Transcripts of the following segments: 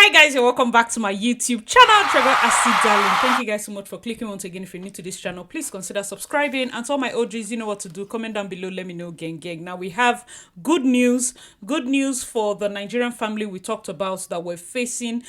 Hi guys, and welcome back to my YouTube channel, Trevor Asylum. Thank you guys so much for clicking once again. If you're new to this channel, please consider subscribing. And to all my OGs, you know what to do. Comment down below, let me know, gang. Now we have good news for the Nigerian family we talked about that were facing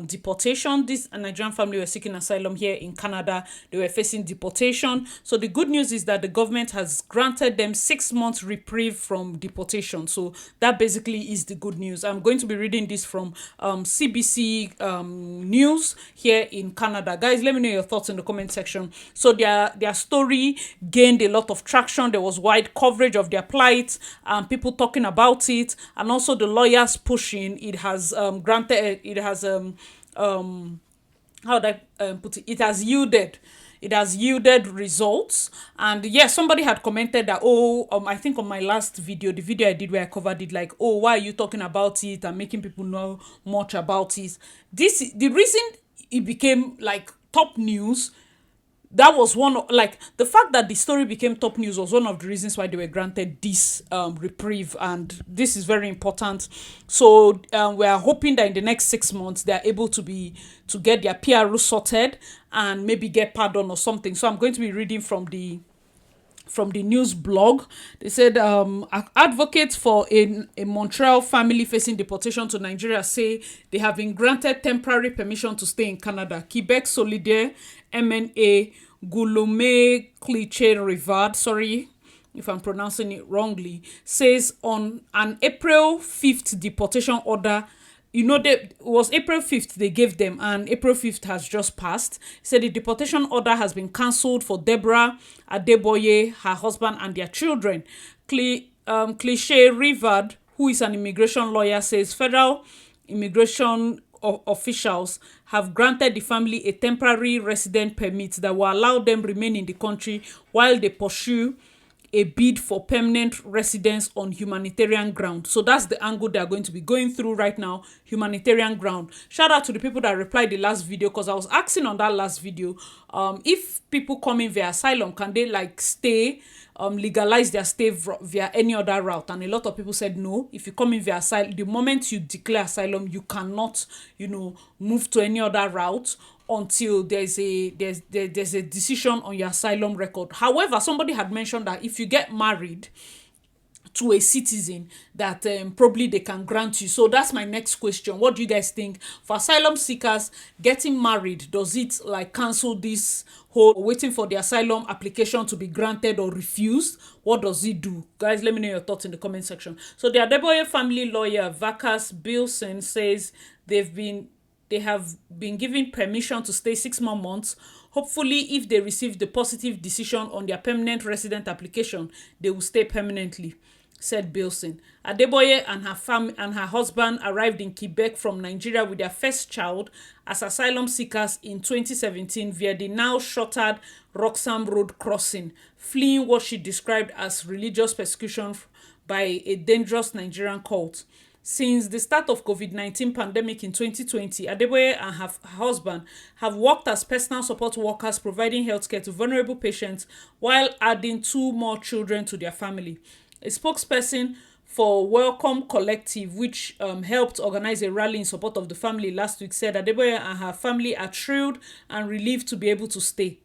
deportation. This Nigerian family were seeking asylum here in Canada. They were facing deportation. So the good news is that the government has granted them 6 months reprieve from deportation. So that basically is the good news. I'm going to be reading this from CBC News here in Canada. Guys, let me know your thoughts in the comment section. So their story gained a lot of traction. There was wide coverage of their plight, people talking about it, and also the lawyers pushing. It has granted. It has how do I put it? It has yielded results. And yes, somebody had commented that, I think on my last video, the video I did where I covered it, like, why are you talking about it and making people know much about it? The reason it became like top news, that was the fact that the story became top news was one of the reasons why they were granted this reprieve, and this is very important. So we are hoping that in the next 6 months they are able to get their PRO sorted and maybe get pardon or something. So I'm going to be reading from the news blog. They said advocates for a Montreal family facing deportation to Nigeria say they have been granted temporary permission to stay in Canada. Quebec Solidaire MNA Guillaume Clichy-Rivard, sorry if I'm pronouncing it wrongly, says on an April 5th deportation order. It was April 5th they gave them, and April 5th has just passed. He said the deportation order has been cancelled for Deborah Adeboye, her husband, and their children. Clichy-Rivard, who is an immigration lawyer, says federal immigration officials have granted the family a temporary resident permit that will allow them remain in the country while they pursue a bid for permanent residence on humanitarian ground. So that's the angle they are going to be going through right now, humanitarian ground. Shout out to the people that replied the last video, because I was asking on that last video, if people come in via asylum, can they stay, legalize their stay via any other route? And a lot of people said no. If you come in via asylum, the moment you declare asylum, you cannot, move to any other route until there's a decision on your asylum record. However, somebody had mentioned that if you get married to a citizen, that probably they can grant you. So that's my next question. What do you guys think? For asylum seekers, getting married, does it cancel this whole waiting for the asylum application to be granted or refused? What does it do? Guys, let me know your thoughts in the comment section. So the Adeboye family lawyer, Vacas Bilson, says they have been given permission to stay 6 more months. Hopefully, if they receive the positive decision on their permanent resident application, they will stay permanently, said Bilson. Adeboye and her husband arrived in Quebec from Nigeria with their first child as asylum seekers in 2017 via the now shuttered Roxham Road crossing, fleeing what she described as religious persecution by a dangerous Nigerian cult. Since the start of COVID-19 pandemic in 2020, Adeboye and her husband have worked as personal support workers providing healthcare to vulnerable patients while adding 2 more children to their family. A spokesperson for Welcome Collective, which helped organize a rally in support of the family last week, said Adeboye and her family are thrilled and relieved to be able to stay.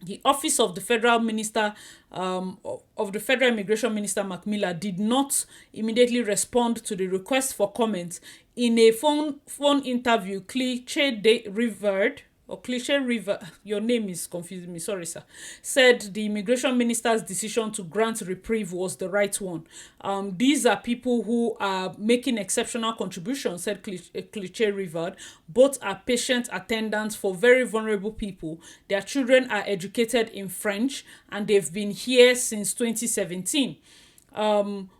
The office of the federal minister, immigration minister, Mark Miller, did not immediately respond to the request for comment. In a phone interview, Clichy-Rivard, your name is confusing me, sorry sir, said the immigration minister's decision to grant reprieve was the right one. These are people who are making exceptional contributions, said Clichy-Rivard. Both are patient attendants for very vulnerable people. Their children are educated in French and they've been here since 2017.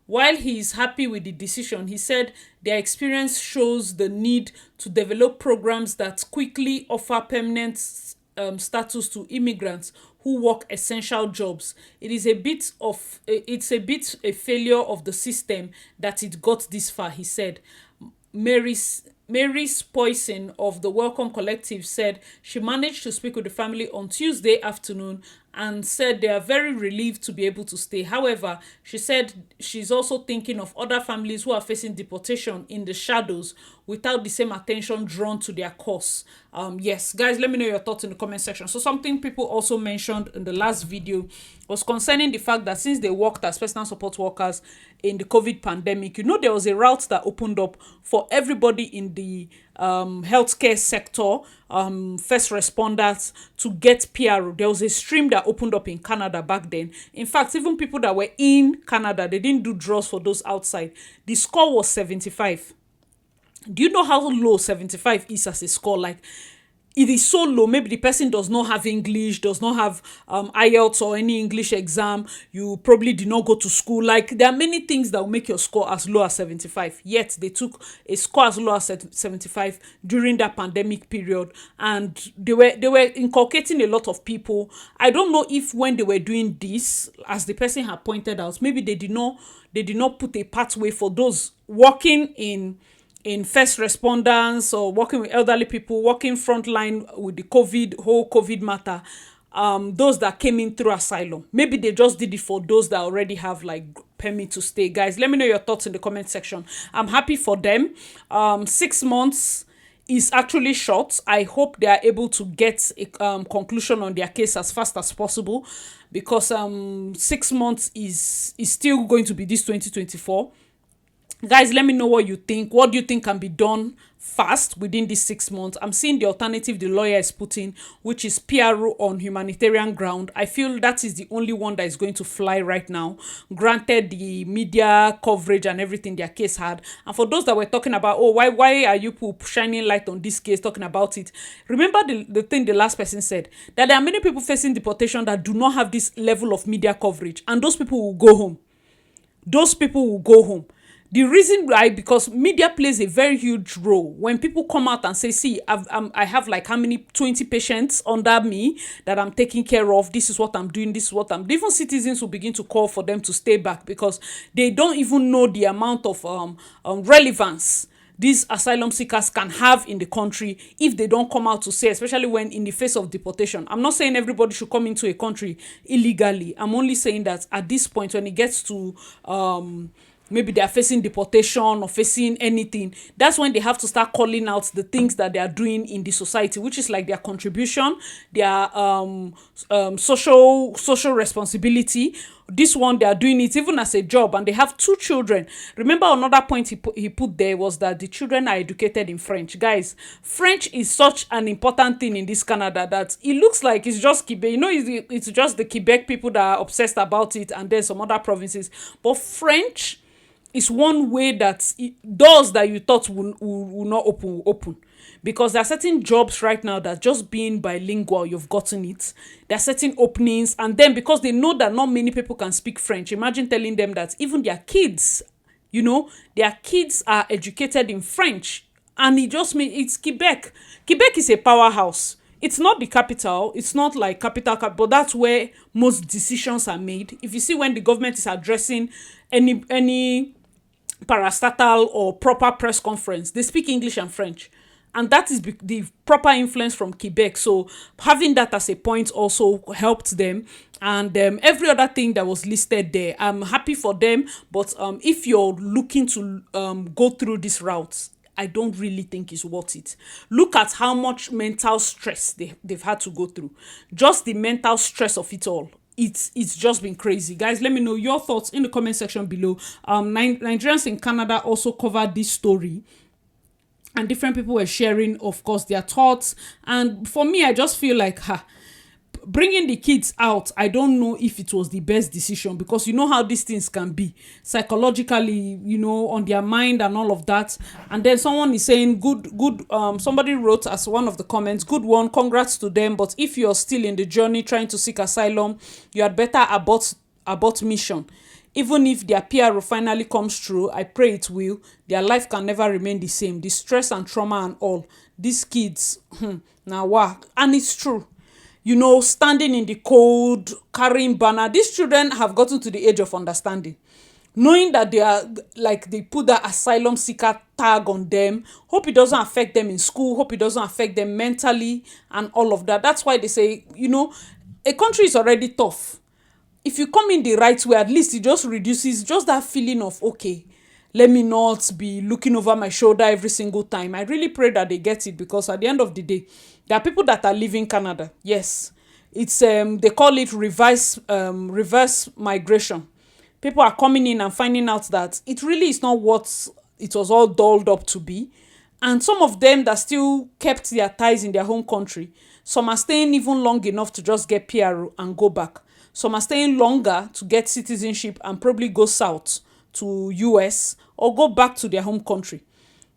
While he is happy with the decision, he said their experience shows the need to develop programs that quickly offer permanent status to immigrants who work essential jobs. It's a bit a failure of the system that it got this far, he said. Mary Mary Poison of the Welcome Collective said she managed to speak with the family on Tuesday afternoon and said they are very relieved to be able to stay. However, she said she's also thinking of other families who are facing deportation in the shadows without the same attention drawn to their cause. Yes, guys, let me know your thoughts in the comment section. So something people also mentioned in the last video was concerning the fact that since they worked as personal support workers in the COVID pandemic, there was a route that opened up for everybody in the healthcare sector, first responders, to get PR. There was a stream that opened up in Canada back then. In fact, even people that were in Canada, they didn't do draws for those outside. The score was 75. Do you know how low 75 is as a score? Like, it is so low. Maybe the person does not have English, does not have IELTS or any English exam. You probably did not go to school. Like, there are many things that will make your score as low as 75. Yet they took a score as low as 75 during that pandemic period, and they were inculcating a lot of people. I don't know if when they were doing this, as the person had pointed out, maybe they did not put a pathway for those working in first responders or working with elderly people, working frontline with the whole COVID matter, those that came in through asylum. Maybe they just did it for those that already have like permit to stay. Guys, let me know your thoughts in the comment section. I'm happy for them. 6 months is actually short. I hope they are able to get a conclusion on their case as fast as possible, because 6 months is still going to be this 2024. Guys, let me know what you think. What do you think can be done fast within these 6 months? I'm seeing the alternative the lawyer is putting, which is PRO on humanitarian ground. I feel that is the only one that is going to fly right now, granted the media coverage and everything their case had. And for those that were talking about, oh, why are you shining light on this case, talking about it? Remember the thing the last person said, that there are many people facing deportation that do not have this level of media coverage, and those people will go home. Those people will go home. The reason why, because media plays a very huge role. When people come out and say, see, I have like how many 20 patients under me that I'm taking care of, this is what I'm doing, this is what I'm doing. Even citizens will begin to call for them to stay back, because they don't even know the amount of relevance these asylum seekers can have in the country if they don't come out to say, especially when in the face of deportation. I'm not saying everybody should come into a country illegally. I'm only saying that at this point, when it gets to maybe they are facing deportation or facing anything, that's when they have to start calling out the things that they are doing in the society, which is like their contribution, their social responsibility. This one, they are doing it even as a job, and they have 2 children. Remember, another point he put there was that the children are educated in French. Guys, French is such an important thing in this Canada that it looks like it's just Quebec. It's just the Quebec people that are obsessed about it, and then some other provinces. But French is one way that doors that you thought will not open will open. Because there are certain jobs right now that just being bilingual, you've gotten it. There are certain openings, and then because they know that not many people can speak French, imagine telling them that even their kids, their kids are educated in French. And it just means it's Quebec. Quebec is a powerhouse. It's not the capital. It's not like capital, but that's where most decisions are made. If you see when the government is addressing any parastatal or proper press conference, they speak English and French, and that is the proper influence from Quebec. So having that as a point also helped them, and every other thing that was listed there, I'm happy for them. But if you're looking to go through this route, I don't really think it's worth it. Look at how much mental stress they've had to go through. Just the mental stress of it all. It's just been crazy. Guys, let me know your thoughts in the comment section below. Nigerians in Canada also covered this story, and different people were sharing, of course, their thoughts. And for me, I just feel like bringing the kids out, I don't know if it was the best decision, because you know how these things can be psychologically, on their mind and all of that. And then someone is saying, good, somebody wrote as one of the comments, good one, congrats to them, but if you're still in the journey trying to seek asylum, you had better abort mission. Even if their PR finally comes through, I pray it will, their life can never remain the same. The stress and trauma and all, these kids, now wow. And it's true. Standing in the cold, carrying banner. These children have gotten to the age of understanding. knowing that they are like they put that asylum seeker tag on them. Hope it doesn't affect them in school, hope it doesn't affect them mentally and all of that. That's why they say, a country is already tough. If you come in the right way, at least it just reduces just that feeling of, okay, let me not be looking over my shoulder every single time. I really pray that they get it, because at the end of the day, there are people that are leaving Canada. Yes, it's they call it reverse migration. People are coming in and finding out that it really is not what it was all dolled up to be. And some of them that still kept their ties in their home country, some are staying even long enough to just get PR and go back. Some are staying longer to get citizenship and probably go south to US or go back to their home country.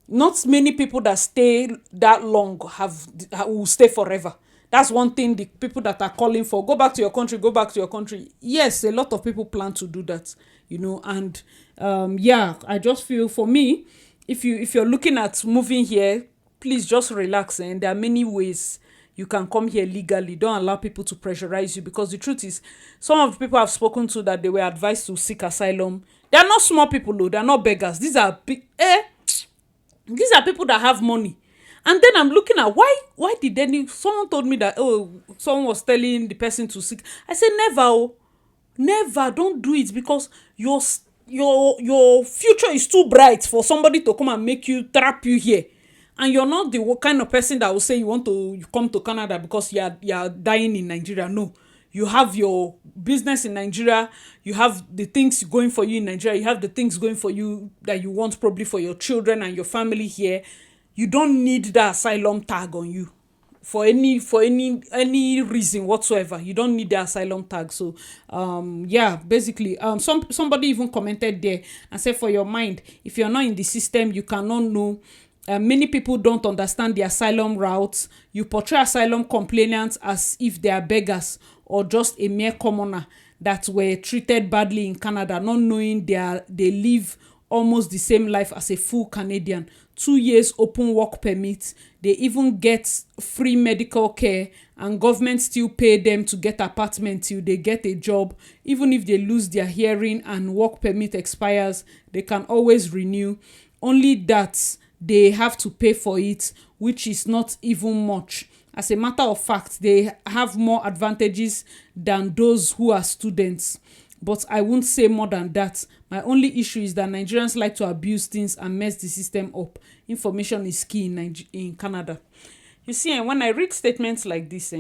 Not many people that stay that long will stay forever. That's one thing the people that are calling for, go back to your country, go back to your country. Yes, a lot of people plan to do that, and yeah, I just feel, for me, if you're looking at moving here, please just relax. And there are many ways you can come here legally. Don't allow people to pressurize you, because the truth is, some of the people I've spoken to that they were advised to seek asylum, they are not small people though. They are not beggars. These are people that have money. And then I'm looking at why did they, someone told me that, someone was telling the person to seek. I said, never, don't do it, because your future is too bright for somebody to come and trap you here. And you're not the kind of person that will say you want to come to Canada because you are dying in Nigeria. No, you have your business in Nigeria, you have the things going for you in Nigeria, you have the things going for you that you want probably for your children and your family here. You don't need that asylum tag on you for any reason whatsoever. You don't need the asylum tag. So yeah, basically somebody even commented there and said, for your mind, if you're not in the system, you cannot know. Many people don't understand the asylum routes. You portray asylum complainants as if they are beggars or just a mere commoner that were treated badly in Canada, not knowing they live almost the same life as a full Canadian. 2 years open work permit. They even get free medical care, and government still pay them to get apartment till they get a job. Even if they lose their hearing and work permit expires, they can always renew. Only that they have to pay for it, which is not even much. As a matter of fact, they have more advantages than those who are students. But I won't say more than that. My only issue is that Nigerians like to abuse things and mess the system up. Information is key in Canada. You see, when I read statements like this,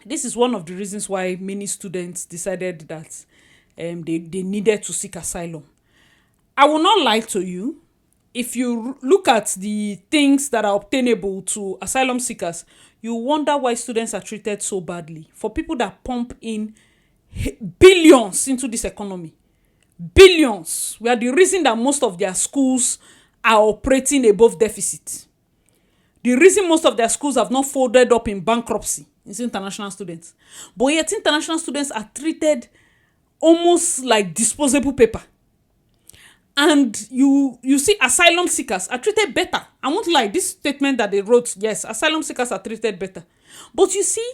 this is one of the reasons why many students decided that they needed to seek asylum. I will not lie to you. If you look at the things that are obtainable to asylum seekers, you wonder why students are treated so badly. For people that pump in billions into this economy, billions, we are the reason that most of their schools are operating above deficit. The reason most of their schools have not folded up in bankruptcy is international students. But yet international students are treated almost like disposable paper. And you see, asylum seekers are treated better. I won't lie, this statement that they wrote, yes, asylum seekers are treated better. But you see,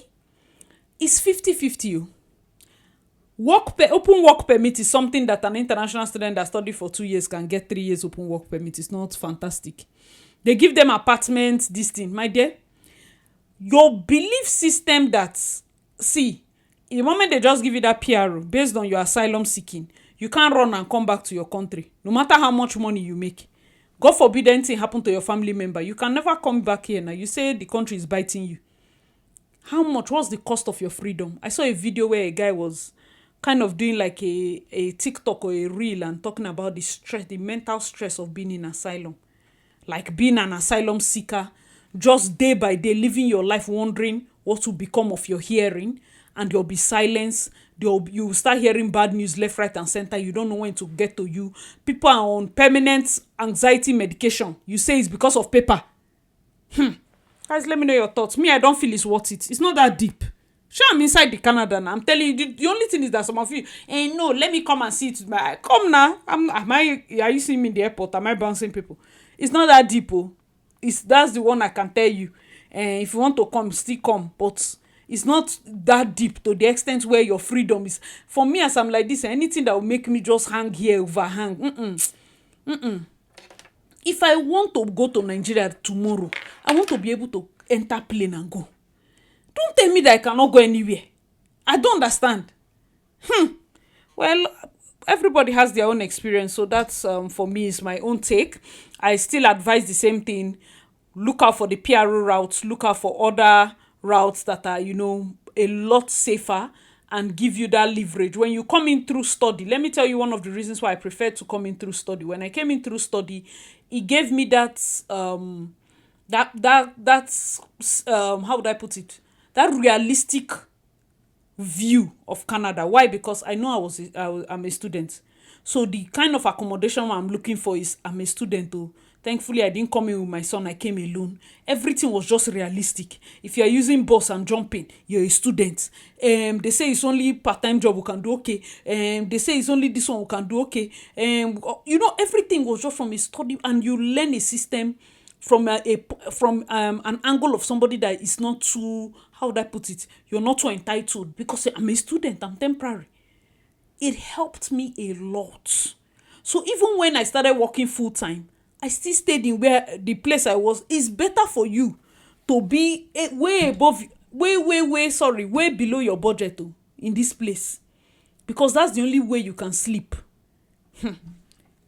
it's 50-50. Open work permit is something that an international student that studied for 2 years can get 3 years open work permit. It's not fantastic. They give them apartments, this thing. My dear, your belief system that, see, in the moment they just give you that PR based on your asylum seeking, you can't run and come back to your country, no matter how much money you make. God forbid anything happen to your family member. You can never come back here now. You say the country is biting you. How much? What's the cost of your freedom? I saw a video where a guy was kind of doing like a TikTok or a reel and talking about the stress, the mental stress of being in asylum. Like being an asylum seeker, just day by day, living your life wondering what will become of your hearing, and there'll be silence. You will start hearing bad news left, right, and center. You don't know when to get to you. People are on permanent anxiety medication. You say it's because of paper. Guys, let me know your thoughts. Me, I don't feel it's worth it. It's not that deep. Sure, I'm inside the Canada now. I'm telling you, the only thing is that some of you, no, let me come and see it with my eye. Come now. Are you seeing me in the airport? Am I bouncing people? It's not that deep. That's the one I can tell you. If you want to come, still come. But It's not that deep to the extent where your freedom is. For me, as I'm like this, anything that will make me just hang here, overhang. If I want to go to Nigeria tomorrow, I want to be able to enter plane and go. Don't tell me that I cannot go anywhere. I don't understand. Well, everybody has their own experience, so that's for me is my own take. I still advise the same thing. Look out for the PRO routes, look out for other routes that are, a lot safer and give you that leverage. When you come in through study, let me tell you one of the reasons why I prefer to come in through study. When I came in through study, it gave me that how would I put it? That realistic view of Canada. Why? Because I know I'm a student. So the kind of accommodation I'm looking for is I'm a student too. Thankfully, I didn't come in with my son. I came alone. Everything was just realistic. If you're using bus and jumping, you're a student. They say it's only part-time job we can do, okay. They say it's only this one we can do, okay. Everything was just from a study, and you learn a system from an angle of somebody that is not too, how would I put it? You're not too entitled, because I'm a student, I'm temporary. It helped me a lot. So even when I started working full-time, I still stayed in where the place I was. It's better for you to be way below your budget in this place, because that's the only way you can sleep.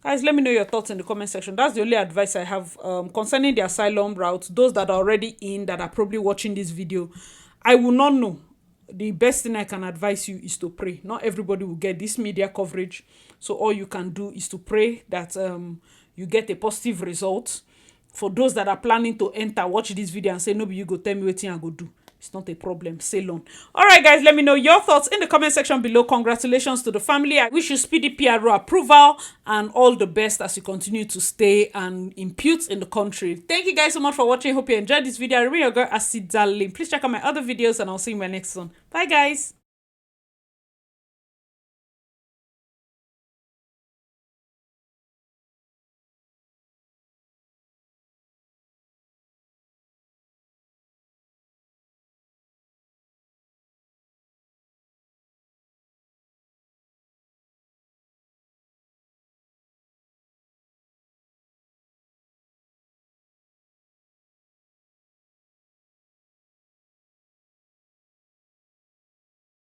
Guys, let me know your thoughts in the comment section. That's the only advice I have concerning the asylum route. Those that are already in, that are probably watching this video, I will not know. The best thing I can advise you is to pray. Not everybody will get this media coverage. So all you can do is to pray that you get a positive result. For those that are planning to enter, watch this video and say, no, you go tell me what I go do. It's not a problem. Sail on. All right, guys, let me know your thoughts in the comment section below. Congratulations to the family. I wish you speedy PRO approval and all the best as you continue to stay and impute in the country. Thank you guys so much for watching. Hope you enjoyed this video. I remember your girl, Asylum. Please check out my other videos, and I'll see you in my next one. Bye, guys.